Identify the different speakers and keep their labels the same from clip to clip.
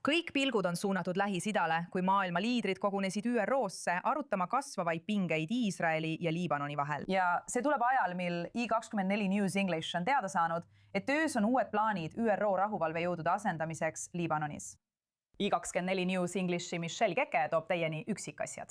Speaker 1: Kõik pilgud on suunatud Lähis-Idale, kui maailma liidrid kogunesid ÜRO-sse arutama kasvavaid pingeid Iisraeli ja Liibanoni vahel. Ja see tuleb ajal, mil I24 News English on teada saanud, et töös on uued plaanid ÜRO rahuvalvejõudude asendamiseks Liibanonis. I24 News Englishi Michelle Keke toob teieni üksikasjad.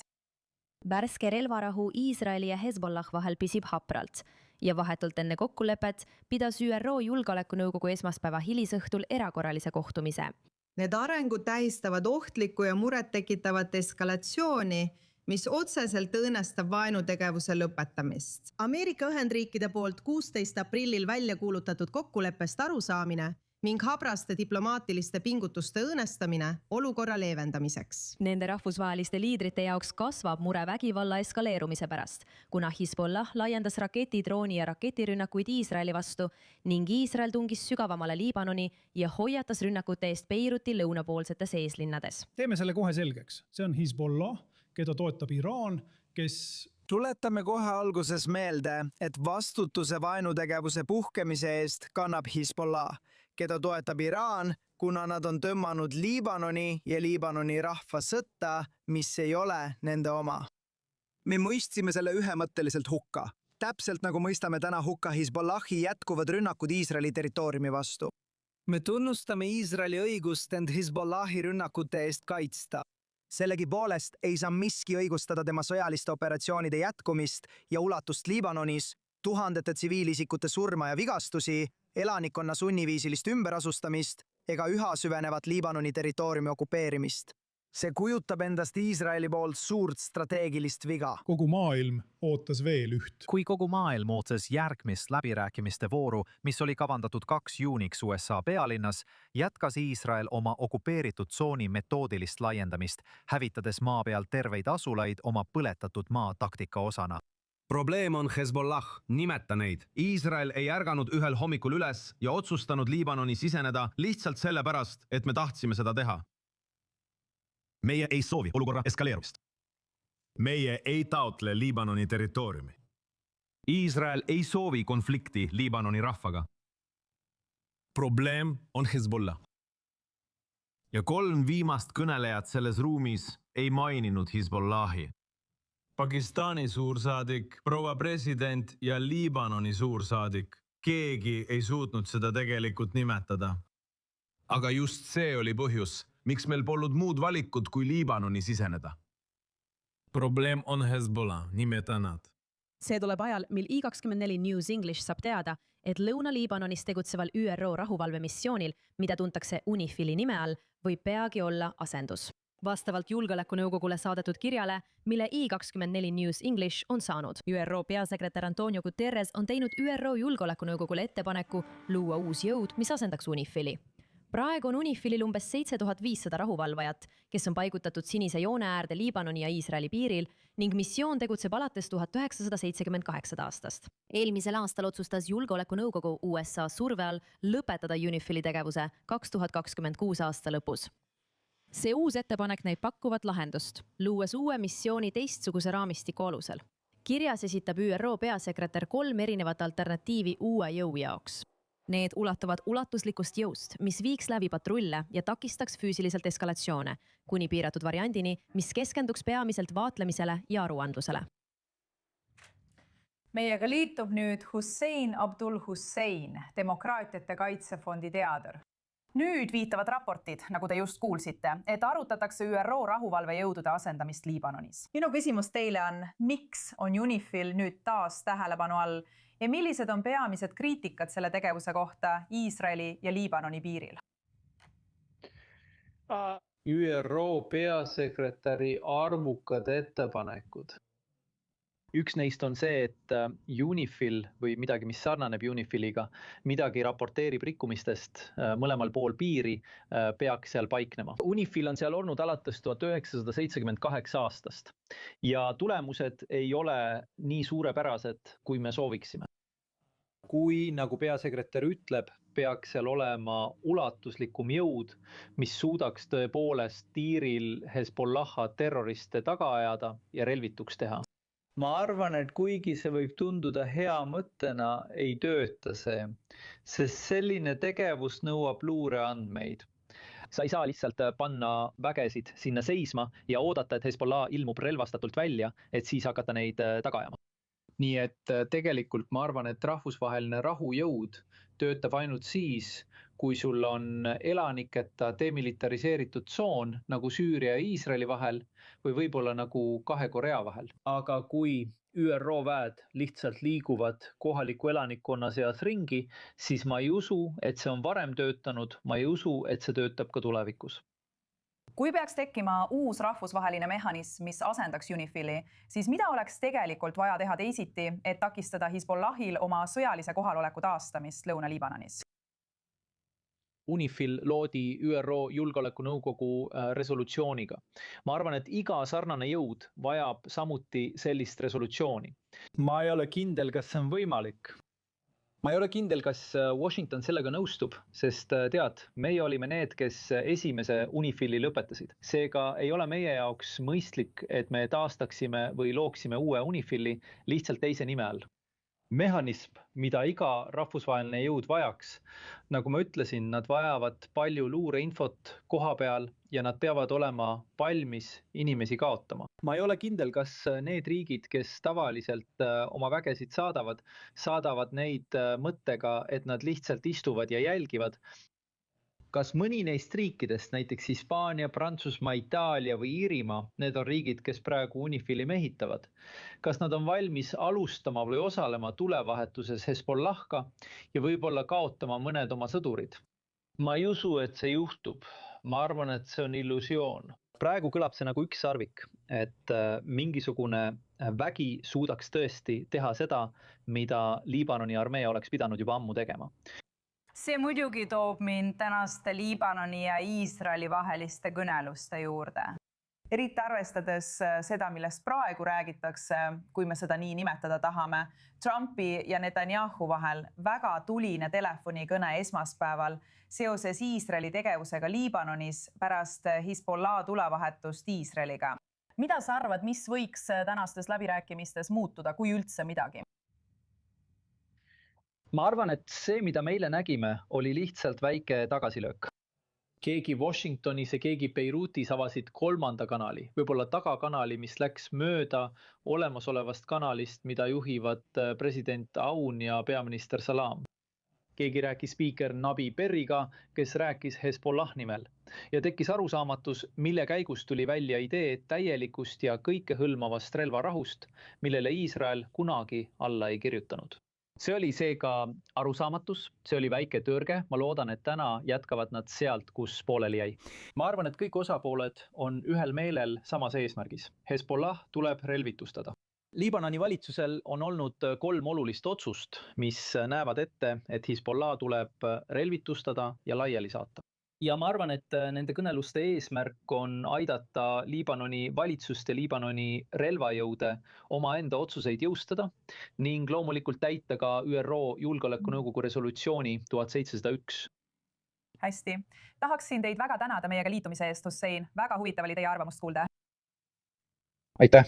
Speaker 2: Värske relvarahu Iisraeli ja Hezbollah vahel püsib hapralt ja vahetult enne kokkulepet pidas ÜRO Julgeolekunõukogu esmaspäeva hilisõhtul erakorralise kohtumise.
Speaker 3: Need arengud tähistavad ohtlikku ja muret tekitavat eskalatsiooni, mis otseselt õõnestab vaenutegevuse lõpetamist. Ameerika Ühendriikide poolt 16. aprillil välja kuulutatud kokkuleppest arusaamine ning habraste diplomaatiliste pingutuste õõnestamine olukorra leevendamiseks.
Speaker 2: Nende rahvusvaheliste liidrite jaoks kasvab mure vägivalla eskaleerumise pärast, kuna Hezbollah laiendas raketidrooni ja raketirünnakuid Iisraeli vastu ning Iisrael tungis sügavamale Liibanoni ja hoiatas rünnakute eest Beiruti lõunapoolsetes eeslinnades.
Speaker 4: Teeme selle kohe selgeks. See on Hezbollah, keda toetab Iraan, kes...
Speaker 5: Tuletame kohe alguses meelde, et vastutuse vaenutegevuse puhkemise eest kannab Hezbollah, keda toetab Iraan, kuna nad on tõmmanud Liibanoni ja Liibanoni rahva sõtta, mis ei ole nende oma. Me mõistsime selle ühemõtteliselt hukka, täpselt nagu mõistame täna hukka Hezbollahi jätkuvad rünnakud Iisraeli territooriumi vastu. Me tunnustame Iisraeli õigust end Hezbollahi rünnakute eest kaitsta. Sellegipoolest ei saa miski õigustada tema sõjaliste operatsioonide jätkumist ja ulatust Liibanonis, tuhandete tsiviilisikute surma ja vigastusi, elanikkonna sunniviisilist ümberasustamist ega üha süvenevat Liibanoni territooriumi okupeerimist. See kujutab endast Iisraeli poolt suurt strateegilist viga.
Speaker 4: Kogu maailm ootas veel üht.
Speaker 6: Kui kogu maailm ootas järgmist läbirääkimiste vooru, mis oli kavandatud 2 juuniks USA pealinnas, jätkas Iisrael oma okupeeritud tsooni metoodilist laiendamist, hävitades maa peal terveid asulaid oma põletatud maa taktika osana.
Speaker 7: Probleem on Hezbollah, nimeta neid. Iisrael ei ärganud ühel hommikul üles ja otsustanud Liibanoni siseneda lihtsalt sellepärast, et me tahtsime seda teha. Meie ei soovi olukorra eskaleerumist. Meie ei taotle Liibanoni territooriumi. Iisrael ei soovi konflikti Liibanoni rahvaga. Probleem on Hezbollah. Ja 3 viimast kõnelejat selles ruumis ei maininud Hezbollahi.
Speaker 8: Pakistani suursaadik, proua president ja Liibanoni suursaadik. Keegi ei suutnud seda tegelikult nimetada. Aga just see oli põhjus, miks meil polnud muud valikut kui Liibanoni siseneda. Probleem on Hezbollah, nimeta nad.
Speaker 2: See tuleb ajal, mil I24 News English saab teada, et Lõuna-Liibanonis tegutseval ÜRO rahuvalvemissioonil, mida tuntakse UNIFIL-i nime all, võib peagi olla asendus. Vastavalt Julgeolekunõukogule saadetud kirjale, mille I24 News English on saanud. ÜRO peasekretär Antonio Guterres on teinud ÜRO Julgeolekunõukogule ettepaneku luua uus jõud, mis asendaks UNIFIL-i. Praegu on UNIFIL-il umbes 7500 rahuvalvajat, kes on paigutatud sinise joone äärde Liibanoni ja Iisraeli piiril ning missioon tegutseb alates 1978 aastast. Eelmisel aastal otsustas Julgeolekunõukogu USA surve all lõpetada UNIFIL-i tegevuse 2026 aasta lõpus. See uus ettepanek näib pakkuvat lahendust, luues uue missiooni teistsuguse raamistiku alusel. Kirjas esitab ÜRO peasekretär 3 erinevat alternatiivi uue jõu jaoks. Need ulatuvad ulatuslikust jõust, mis viiks läbi patrulle ja takistaks füüsiliselt eskalatsioone, kuni piiratud variandini, mis keskenduks peamiselt vaatlemisele ja aruandlusele.
Speaker 1: Meiega liitub nüüd Hussein Abdul Hussein, Demokraatiate Kaitsefondi teadur. Nüüd viitavad raportid, nagu te just kuulsite, et arutatakse ÜRO rahuvalvejõudude asendamist Liibanonis. Minu küsimus teile on, miks on UNIFIL nüüd taas tähelepanu all ja millised on peamised kriitikad selle tegevuse kohta Iisraeli ja Liibanoni piiril?
Speaker 9: ÜRO peasekretäri arvukad ettepanekud. Üks neist on see, et UNIFIL või midagi, mis sarnaneb UNIFILiga, midagi raporteerib rikkumistest mõlemal pool piiri, peaks seal paiknema. UNIFIL on seal olnud alates 1978 aastast ja tulemused ei ole nii suurepärased, kui me sooviksime. Kui, nagu peasekretär ütleb, peaks seal olema ulatuslikum jõud, mis suudaks tõepoolest tiiril Hezbollaha terroriste taga ajada ja relvituks teha. Ma arvan, et kuigi see võib tunduda hea mõttena, ei tööta see, sest selline tegevus nõuab luureandmeid. sa ei saa lihtsalt panna vägesid sinna seisma ja oodata, et Hezbollah ilmub relvastatult välja, et siis hakata neid taga ajama. Nii et tegelikult ma arvan, et rahvusvaheline rahujõud töötab ainult siis, kui sul on elaniketa demilitariseeritud tsoon nagu Süüria ja Iisraeli vahel või võib-olla nagu 2 Korea vahel. Aga kui ÜRO väed lihtsalt liiguvad kohaliku elanikkonna seas ringi, siis ma ei usu, et see on varem töötanud, ma ei usu, et see töötab ka tulevikus.
Speaker 1: Kui peaks tekkima uus rahvusvaheline mehhanism, mis asendaks UNIFIL-i, siis mida oleks tegelikult vaja teha teisiti, et takistada Hezbollahil oma sõjalise kohaloleku taastamist Lõuna-Liibanonis?
Speaker 9: UNIFIL loodi ÜRO Julgeolekunõukogu resolutsiooniga. Ma arvan, et iga sarnane jõud vajab samuti sellist resolutsiooni. Ma ei ole kindel, kas see on võimalik. Ma ei ole kindel, kas Washington sellega nõustub, sest tead, meie olime need, kes esimese UNIFIL-i lõpetasid. Seega ei ole meie jaoks mõistlik, et me taastaksime või looksime uue UNIFIL-i lihtsalt teise nime all. Mehhanism, mida iga rahvusvaheline jõud vajaks, nagu ma ütlesin, nad vajavad palju luureinfot koha peal ja nad peavad olema valmis inimesi kaotama. Ma ei ole kindel, kas need riigid, kes tavaliselt oma vägesid saadavad neid mõttega, et nad lihtsalt istuvad ja jälgivad. Kas mõni neist riikidest, näiteks Hispaania, Prantsusmaa, Itaalia või Iirimaa, need on riigid, kes praegu UNIFIL-i mehitavad, kas nad on valmis alustama või osalema tulevahetuses Hezbollahga ja võib-olla kaotama mõned oma sõdurid? Ma ei usu, et see juhtub. Ma arvan, et see on illusioon. Praegu kõlab see nagu üks sarvik, et mingisugune vägi suudaks tõesti teha seda, mida Liibanoni armee oleks pidanud juba ammu tegema.
Speaker 1: See muidugi toob mind tänaste Liibanoni ja Iisraeli vaheliste kõneluste juurde. Eriti arvestades seda, millest praegu räägitakse, kui me seda nii nimetada tahame, Trumpi ja Netanyahu vahel väga tuline telefonikõne esmaspäeval seoses Iisraeli tegevusega Liibanonis pärast Hezbollah tulevahetust Iisraeliga. Mida sa arvad, mis võiks tänastes läbirääkimistes muutuda, kui üldse midagi?
Speaker 9: Ma arvan, et see, mida meile nägime, oli lihtsalt väike tagasilöök. Keegi Washingtonis ja keegi Beirutis avasid 3. kanali, võib-olla tagakanali, mis läks mööda olemasolevast kanalist, mida juhivad president Aoun ja peaminister Salam. Keegi rääkis spiiker Nabi Berriga, kes rääkis Hezbollah nimel. Ja tekkis arusaamatus, mille käigus tuli välja idee täielikust ja kõikehõlmavast relvarahust, millele Iisrael kunagi alla ei kirjutanud. See oli seega arusaamatus, see oli väike tõrge, ma loodan, et täna jätkavad nad sealt, kus pooleli jäi. Ma arvan, et kõik osapooled on ühel meelel samas eesmärgis. Hezbollah tuleb relvitustada. Liibanoni valitsusel on olnud 3 olulist otsust, mis näevad ette, et Hezbollah tuleb relvitustada ja laiali saata. Ja ma arvan, et nende kõneluste eesmärk on aidata Liibanoni valitsust ja Liibanoni relvajõude omaenda otsuseid jõustada ning loomulikult täita ka ÜRO Julgeolekunõukogu resolutsiooni 1701.
Speaker 1: Hästi. Tahaksin teid väga tänada meiega liitumise eest, Hussein. Väga huvitav oli teie arvamust kuulda.
Speaker 9: Aitäh!